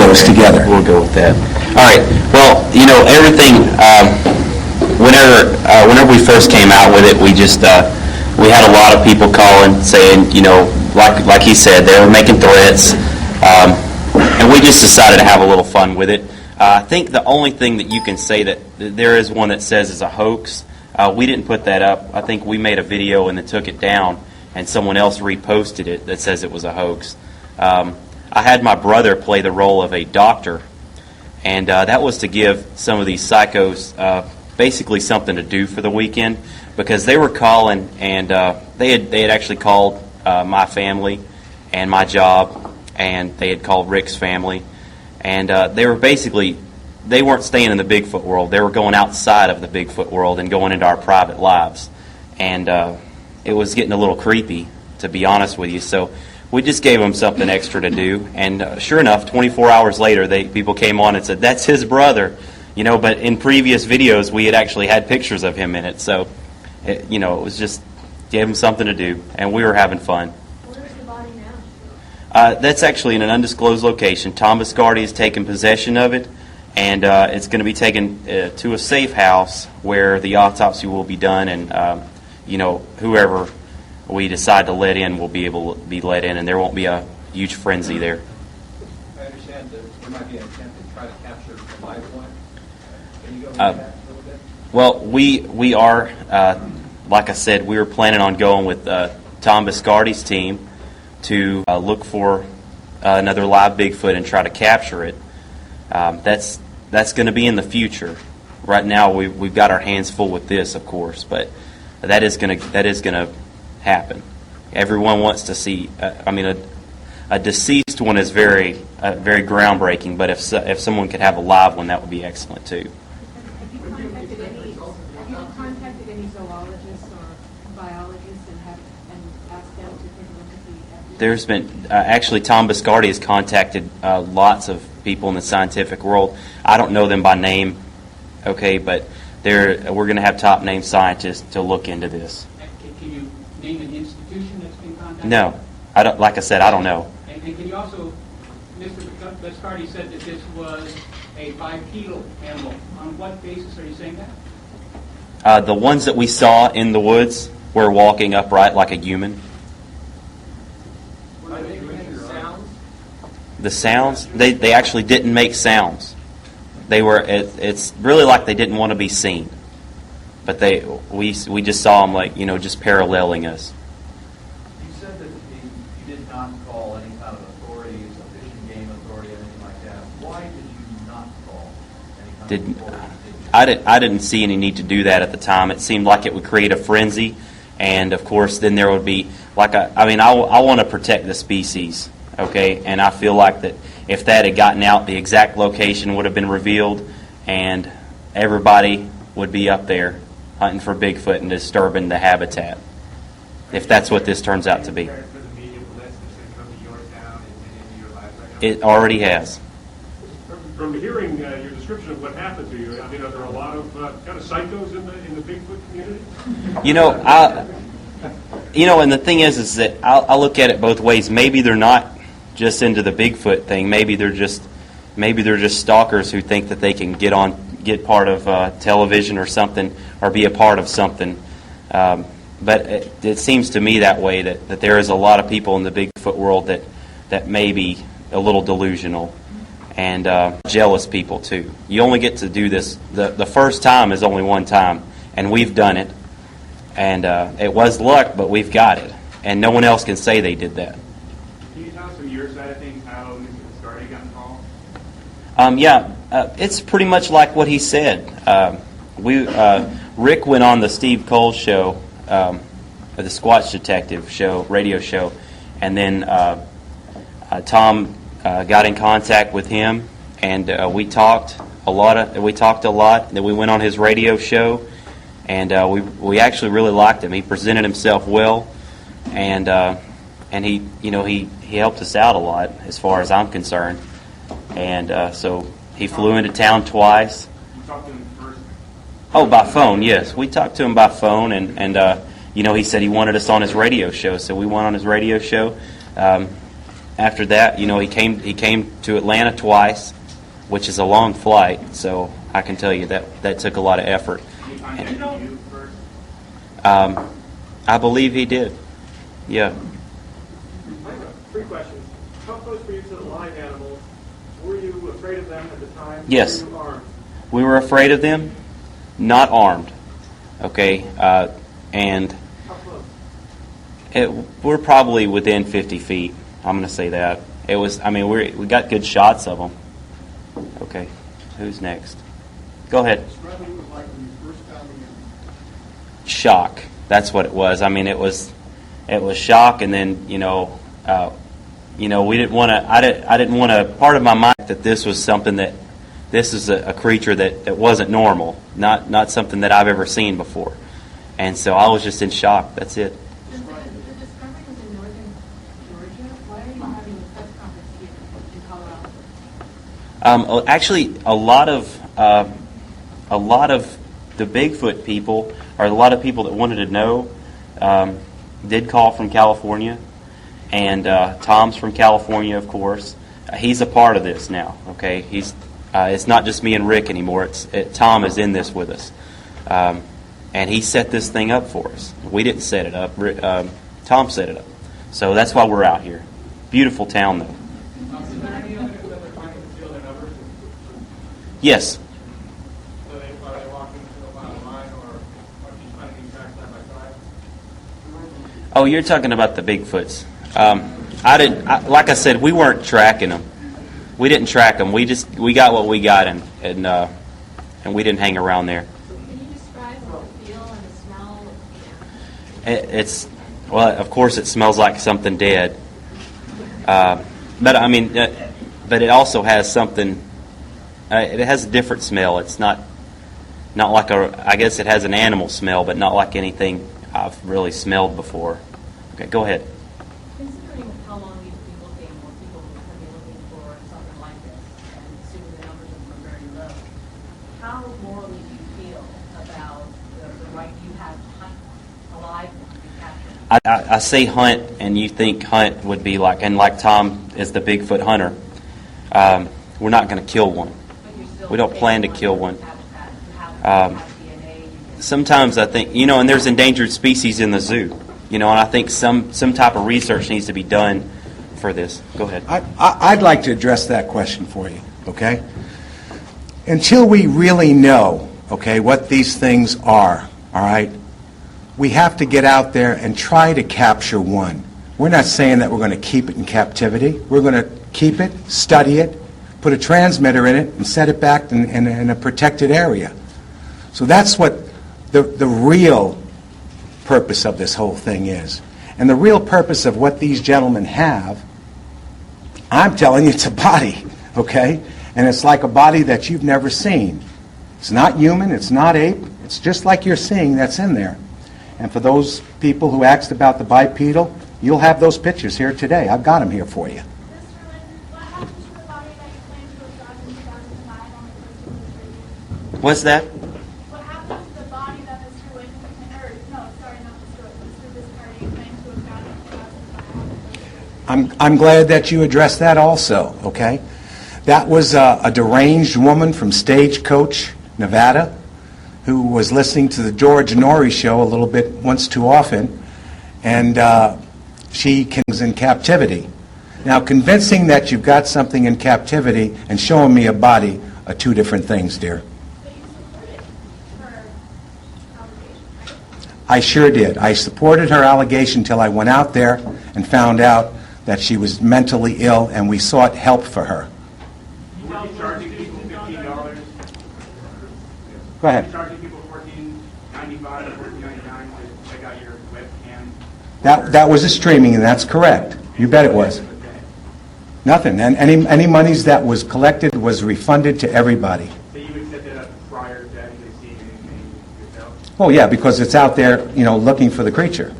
goes together. We'll go with that. All right. Well, everything. Whenever we first came out with it, we had a lot of people calling saying, like he said, they were making threats, and we just decided to have a little fun with it. I think the only thing that you can say that there is one that says is a hoax. We didn't put that up. I think we made a video and then took it down, and someone else reposted it that says it was a hoax. I had my brother play the role of a doctor, and that was to give some of these psychos basically something to do for the weekend, because they were calling, and they had actually called my family and my job, and they had called Rick's family, and they weren't staying in the Bigfoot world. They were going outside of the Bigfoot world and going into our private lives, and it was getting a little creepy, to be honest with you. So we just gave them something extra to do, and sure enough, 24 hours later, people came on and said, "That's his brother." But in previous videos, we had actually had pictures of him in it, so it was just gave him something to do, and we were having fun. Where's the body now? That's actually in an undisclosed location. Tom Biscardi has taken possession of it, and it's going to be taken to a safe house where the autopsy will be done, and whoever we decide to let in will be able to be let in, and there won't be a huge frenzy there. I understand that there might be an attempt to try to capture the live one. Can you go into that a little bit? Well, we are, like I said, we were planning on going with Tom Biscardi's team to look for another live Bigfoot and try to capture it. That's going to be in the future. Right now, we've got our hands full with this, of course, but that is going to happen. Everyone wants to see. A deceased one is very groundbreaking, but if someone could have a live one, that would be excellent too. Have you contacted any zoologists or biologists and asked them to take a look at the evidence? There's been actually Tom Biscardi has contacted lots of people in the scientific world. I don't know them by name, okay, but we're going to have top name scientists to look into this. Can you name an institution that's been contacted? No, I don't. Like I said, I don't know. And can you also, Mr. Biscardi said that this was a bipedal animal. On what basis are you saying that? The ones that we saw in the woods were walking upright like a human. Were they making sounds? The sounds, they actually didn't make sounds. They were. It's really like they didn't want to be seen. But we just saw them just paralleling us. You said that you did not call any kind of authorities, a fish and game authority, anything like that. Why did you not call any kind of authority? I didn't see any need to do that at the time. It seemed like it would create a frenzy, and of course, then there would be I want to protect the species, okay? And I feel like that if that had gotten out, the exact location would have been revealed, and everybody would be up there hunting for Bigfoot and disturbing the habitat, if that's what this turns out to be. It already has. From hearing your description of what happened to you, are there a lot of kind of psychos in the Bigfoot community? And the thing is that I look at it both ways. Maybe they're not just into the Bigfoot thing. Maybe they're just stalkers who think that they can get part of television or something, or be a part of something. But it seems to me that way, that there is a lot of people in the Bigfoot world that may be a little delusional, and jealous people too. You only get to do this. The first time is only one time, and we've done it. And it was luck, but we've got it. And no one else can say they did that. Can you tell us from your side of things how Mr. Biscardi got involved? It's pretty much like what he said. Rick went on the Steve Cole show, the Squatch Detective show, radio show, and then Tom got in contact with him, and we talked a lot. Then we went on his radio show, and we actually really liked him. He presented himself well, and he helped us out a lot as far as I'm concerned. And so he flew into town twice. You talked to him first? Oh, by phone, yes. We talked to him by phone, and he said he wanted us on his radio show, so we went on his radio show. after that, he came to Atlanta twice, which is a long flight. So I can tell you that took a lot of effort. He contacted you first? I believe he did. Yeah. I have 3 questions. How close were you to the live animals? Were you afraid of them at the time? Yes. Were you armed? We were afraid of them, not armed. Okay, and How close? we're probably within 50 feet. I'm going to say that. It was. I mean, we got good shots of them. Okay, who's next? Go ahead. Describe what it was like when you first got in. Shock. That's what it was. I mean, it was shock, and then we didn't want to. I didn't want to. Part of my mind that this was something that this is a creature that wasn't normal, not something that I've ever seen before, and so I was just in shock. That's it. The discovery was in northern Georgia. Why are you having a press conference here in Colorado? Actually, a lot of the Bigfoot people, or a lot of people that wanted to know, did call from California, and Tom's from California, of course. He's a part of this now. Okay, it's not just me and Rick anymore. Tom is in this with us, and he set this thing up for us. We didn't set it up. Tom set it up. So that's why we're out here. Beautiful town, though. Is there any other that are trying to conceal their numbers? Yes. Are they walking on a line, or are you trying to be tracked side by side? Oh, you're talking about the Bigfoots. Like I said, we weren't tracking them. We didn't track them. We got what we got, and we didn't hang around there. Can you describe the feel and the smell? Well, of course, it smells like something dead. But I mean, but it also has something. It has a different smell. It's not like I guess it has an animal smell, but not like anything I've really smelled before. Okay, go ahead. Considering how long you've been looking, or people have been looking for something like this, and assuming the numbers are very low, how morally do you feel about the right you have to hunt a live one and capture it? I say hunt, and you think hunt would be like Tom is the Bigfoot hunter. We're not going to kill one. But you're still We don't plan to saying kill one. habitat, you have DNA, you can- Sometimes I think, and there's endangered species in the zoo, and I think some type of research needs to be done for this. Go ahead. I'd like to address that question for you, okay? Until we really know, okay, what these things are, all right, we have to get out there and try to capture one. We're not saying that we're going to keep it in captivity. We're going to keep it, study it, put a transmitter in it, and set it back in a protected area. So that's what the real purpose of this whole thing is. And the real purpose of what these gentlemen have, I'm telling you, it's a body, okay? And it's like a body that you've never seen. It's not human, it's not ape, it's just like you're seeing that's in there. And for those people who asked about the bipedal, you'll have those pictures here today. I've got them here for you. Mr. Lynn, what happened to the body that you claimed to have gotten in 2005 on the person who was raised? What's that? What happened to the body that Mr. Lynn, not Mr. Viscardi claimed to have gotten in 2005? I'm glad that you addressed that also, okay? That was a deranged woman from Stagecoach, Nevada, who was listening to the George Norrie show a little bit once too often, and she was in captivity. Now, convincing that you've got something in captivity and showing me a body are two different things, dear. But you supported her allegation, right? I sure did. I supported her allegation till I went out there and found out that she was mentally ill, and we sought help for her. Were you charging people $15? Go ahead. Charging people $14.95 or $14.99 to check out your webcam? That was a streaming, and that's correct. You bet it was. Nothing. And any monies that was collected was refunded to everybody. So you would set that up prior to actually seeing anything yourself? Oh, yeah, because it's out there, looking for the creature.